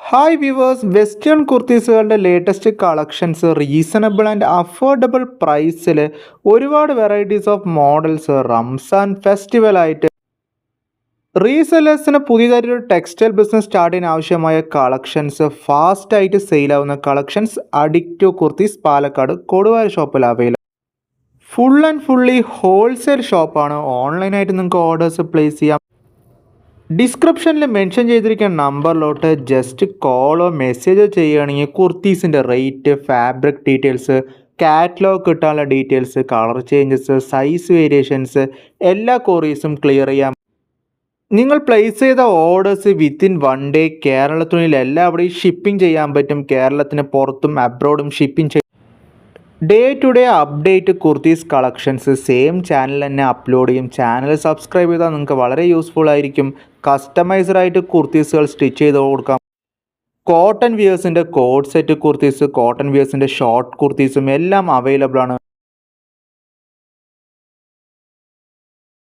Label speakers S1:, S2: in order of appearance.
S1: Hi viewers, western കുർത്തീസുകളുടെ latest collections reasonable and affordable പ്രൈസിൽ ഒരുപാട് varieties of models Ramzan festival ആയിട്ട് റീസെല്ലേഴ്സിന് പുതിയതായിട്ടൊരു ടെക്സ്റ്റൈൽ ബിസിനസ് സ്റ്റാർട്ട് ചെയ്യാൻ ആവശ്യമായ കളക്ഷൻസ് ഫാസ്റ്റായിട്ട് സെയിലാവുന്ന കളക്ഷൻസ് അഡിക്റ്റീവ് കുർത്തീസ് പാലക്കാട് കൊടുവായൂർ ഷോപ്പിൽ available. Full and fully wholesale ഷോപ്പാണ്. ഓൺലൈനായിട്ട് നിങ്ങൾക്ക് ഓർഡേഴ്സ് പ്ലേസ് ചെയ്യാം. ഡിസ്ക്രിപ്ഷനിൽ മെൻഷൻ ചെയ്തിരിക്കുന്ന നമ്പറിലോട്ട് ജസ്റ്റ് കോളോ മെസ്സേജോ ചെയ്യുകയാണെങ്കിൽ കുർത്തീസിൻ്റെ റേറ്റ്, ഫാബ്രിക് ഡീറ്റെയിൽസ്, കാറ്റലോഗ് കിട്ടാനുള്ള details, colour changes, size variations എല്ലാ ക്വറീസും ക്ലിയർ ചെയ്യാം. നിങ്ങൾ പ്ലേസ് ചെയ്ത ഓർഡേഴ്സ് വിത്തിൻ 1 ഡേ കേരളത്തിനുള്ളിൽ എല്ലാവിടെയും ഷിപ്പിംഗ് ചെയ്യാൻ പറ്റും. കേരളത്തിന് പുറത്തും അബ്രോഡും ഷിപ്പിംഗ് ചെയ്യും. Day to day update kurtis collections same channel തന്നെ അപ്ലോഡ് ചെയ്യും. ചാനൽ സബ്സ്ക്രൈബ് ചെയ്താൽ നിങ്ങൾക്ക് വളരെ യൂസ്ഫുൾ ആയിരിക്കും. കസ്റ്റമൈസ്ഡ് ആയിട്ട് കുർത്തീസുകൾ സ്റ്റിച്ച് ചെയ്ത് കൊടുക്കാം. കോട്ടൺ വിയേഴ്സിൻ്റെ കോഡ് സെറ്റ് കുർത്തീസ്, കോട്ടൺ വിയേഴ്സിൻ്റെ ഷോർട്ട് കുർത്തീസും എല്ലാം അവൈലബിൾ ആണ്.